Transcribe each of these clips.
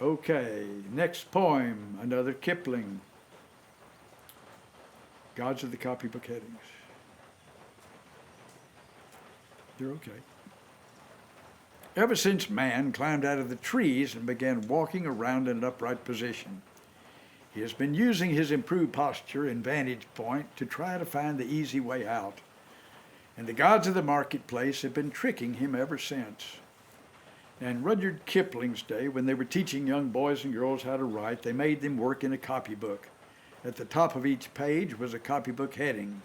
Okay, next poem, another Kipling. Gods of the copybook headings. You're okay. Ever since man climbed out of the trees and began walking around in an upright position, he has been using his improved posture and vantage point to try to find the easy way out. And the gods of the marketplace have been tricking him ever since. And Rudyard Kipling's day, when they were teaching young boys and girls how to write, they made them work in a copybook. At the top of each page was a copybook heading,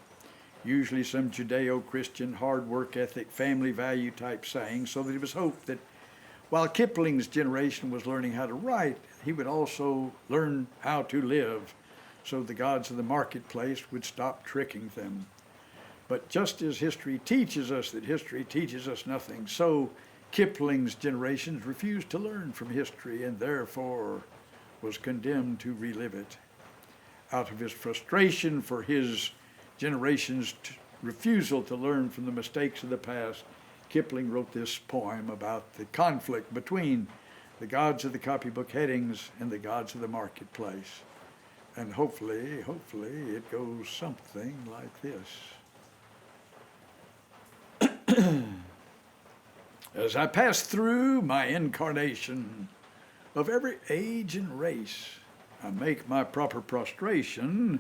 usually some Judeo-Christian, hard work ethic, family value type saying, so that it was hoped that while Kipling's generation was learning how to write, he would also learn how to live, so the gods of the marketplace would stop tricking them. But just as history teaches us that history teaches us nothing, so Kipling's generations refused to learn from history and therefore was condemned to relive it. Out of his frustration for his generation's refusal to learn from the mistakes of the past, Kipling wrote this poem about the conflict between the gods of the copybook headings and the gods of the marketplace. And hopefully it goes something like this. As I pass through my incarnation of every age and race, I make my proper prostration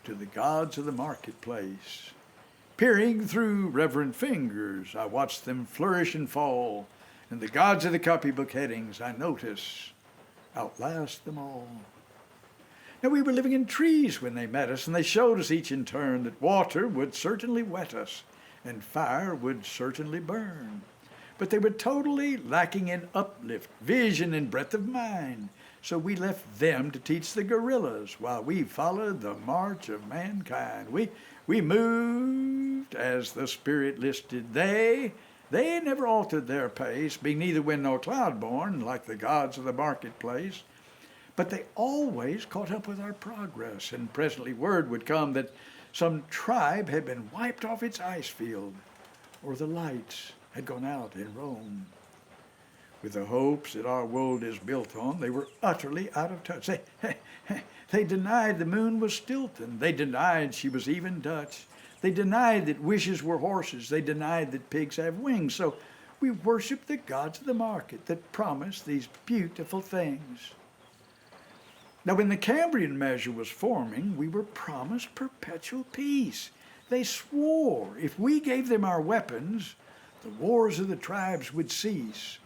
to the gods of the marketplace. Peering through reverent fingers, I watch them flourish and fall, and the gods of the copybook headings, I notice, outlast them all. Now we were living in trees when they met us, and they showed us each in turn that water would certainly wet us, and fire would certainly burn. But they were totally lacking in uplift, vision, and breadth of mind. So we left them to teach the gorillas while we followed the march of mankind. We moved as the Spirit listed. They never altered their pace, being neither wind nor cloud born, like the gods of the marketplace. But they always caught up with our progress, and presently word would come that some tribe had been wiped off its ice field, or the lights had gone out in Rome. With the hopes that our world is built on, they were utterly out of touch. They denied the moon was Stilton. They denied she was even Dutch. They denied that wishes were horses. They denied that pigs have wings. So we worship the gods of the market that promise these beautiful things. Now, when the Cambrian measure was forming, we were promised perpetual peace. They swore if we gave them our weapons, the wars of the tribes would cease.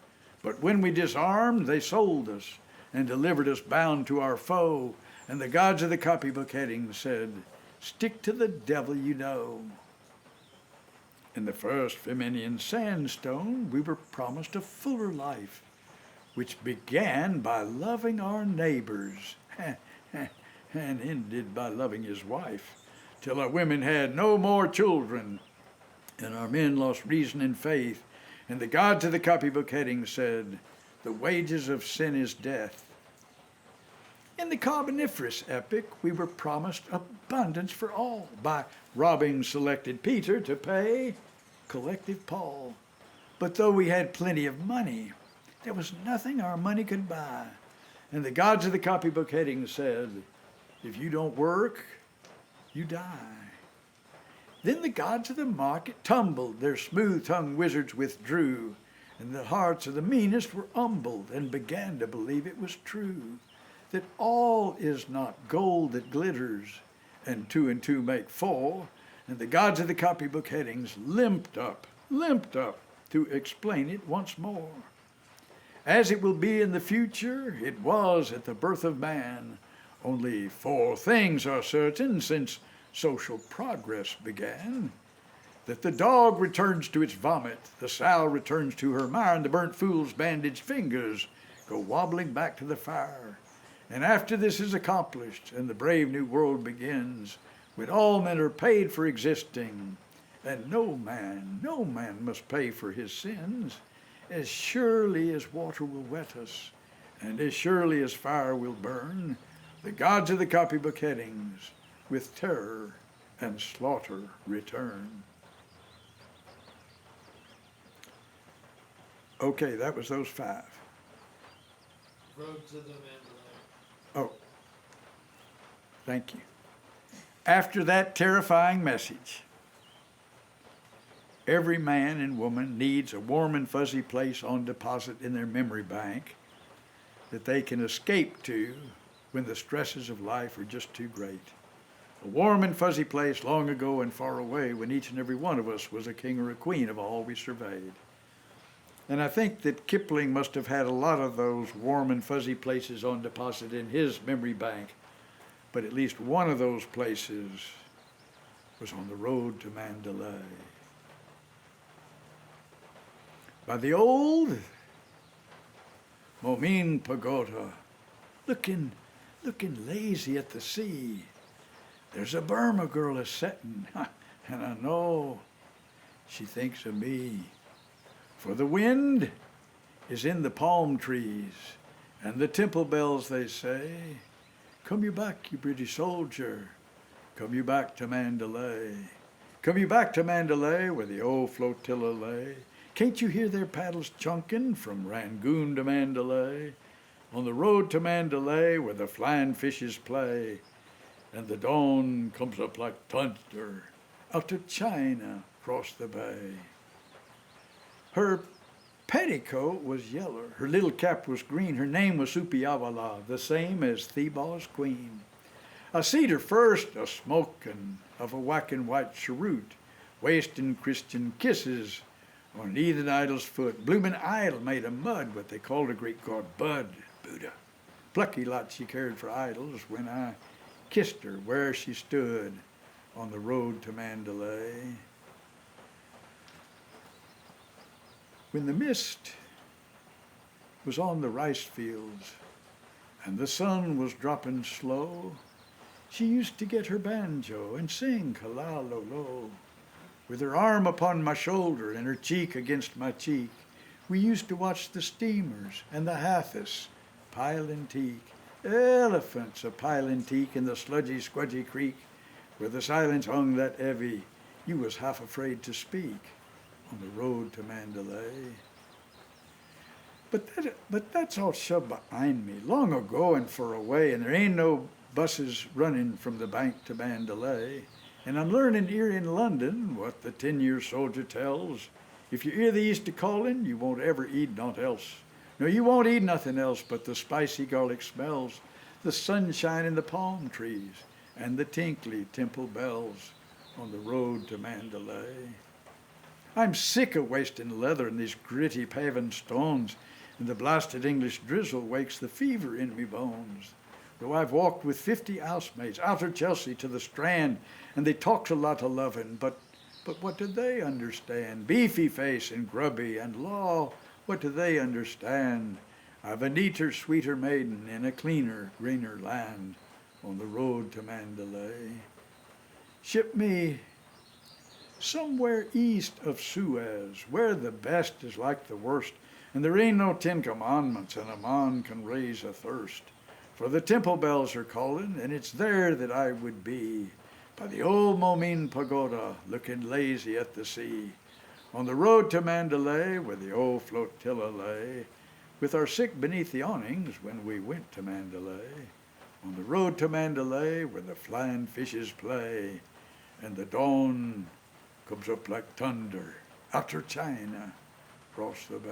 But when we disarmed, they sold us and delivered us bound to our foe. And the gods of the copybook heading said, stick to the devil you know. In the first Flaminian sandstone, we were promised a fuller life, which began by loving our neighbors and ended by loving his wife, till our women had no more children, and our men lost reason and faith. And the gods of the copybook heading said, the wages of sin is death. In the Carboniferous epoch, we were promised abundance for all by robbing selected Peter to pay collective Paul. But though we had plenty of money, there was nothing our money could buy. And the gods of the copybook heading said, if you don't work, you die. Then the gods of the market tumbled, their smooth-tongued wizards withdrew, and the hearts of the meanest were humbled and began to believe it was true, that all is not gold that glitters, and two make four, and the gods of the copybook headings limped up to explain it once more. As it will be in the future, it was at the birth of man. Only 4 things are certain since social progress began: that the dog returns to its vomit, the sow returns to her mire, and the burnt fool's bandaged fingers go wobbling back to the fire. And after this is accomplished, and the brave new world begins, when all men are paid for existing, and no man must pay for his sins, as surely as water will wet us, and as surely as fire will burn, the gods of the copybook headings with terror and slaughter return. Okay, that was those 5. Road to the Mandalay. Oh, thank you. After that terrifying message, every man and woman needs a warm and fuzzy place on deposit in their memory bank that they can escape to when the stresses of life are just too great. A warm and fuzzy place long ago and far away when each and every one of us was a king or a queen of all we surveyed. And I think that Kipling must have had a lot of those warm and fuzzy places on deposit in his memory bank, but at least one of those places was on the road to Mandalay. By the old Momin Pagoda, looking lazy at the sea, there's a Burma girl a-settin', and I know she thinks of me. For the wind is in the palm trees, and the temple bells they say, come you back, you British soldier, come you back to Mandalay. Come you back to Mandalay where the old flotilla lay. Can't you hear their paddles chunkin' from Rangoon to Mandalay? On the road to Mandalay where the flying fishes play, and the dawn comes up like thunder out of China across the bay. Her petticoat was yellow, her little cap was green, her name was Upiawala, the same as Thebaw's queen. I seed her first a-smokin' of a whackin' white cheroot, wastin' Christian kisses on an heathen idol's foot. Bloomin' idol made of mud, what they called a Greek god Bud, Buddha. Plucky lot she cared for idols when I kissed her where she stood on the road to Mandalay. When the mist was on the rice fields and the sun was dropping slow, she used to get her banjo and sing Kalalolo. With her arm upon my shoulder and her cheek against my cheek, we used to watch the steamers and the Hathis pilin' teak, elephants a-pilin' teak in the sludgy, squudgy creek, where the silence hung that heavy, you was half afraid to speak on the road to Mandalay. But that's all shoved behind me, long ago and far away, and there ain't no buses running from the bank to Mandalay. And I'm learning here in London what the 10-year soldier tells. If you hear the East a-calling, you won't ever eat naught else. No, you won't eat nothing else but the spicy garlic smells, the sunshine in the palm trees, and the tinkly temple bells on the road to Mandalay. I'm sick of wasting leather in these gritty paving stones, and the blasted English drizzle wakes the fever in me bones. Though I've walked with 50 housemates out of Chelsea to the Strand, and they talked a lot of lovin', but what do they understand? Beefy face and grubby, and law, what do they understand? I've a neater, sweeter maiden in a cleaner, greener land on the road to Mandalay. Ship me somewhere east of Suez, where the best is like the worst, and there ain't no 10 commandments, and a man can raise a thirst. For the temple bells are calling, and it's there that I would be, by the old Momin Pagoda, looking lazy at the sea, on the road to Mandalay, where the old flotilla lay, with our sick beneath the awnings when we went to Mandalay, on the road to Mandalay, where the flying fishes play, and the dawn comes up like thunder, after China, across the bay.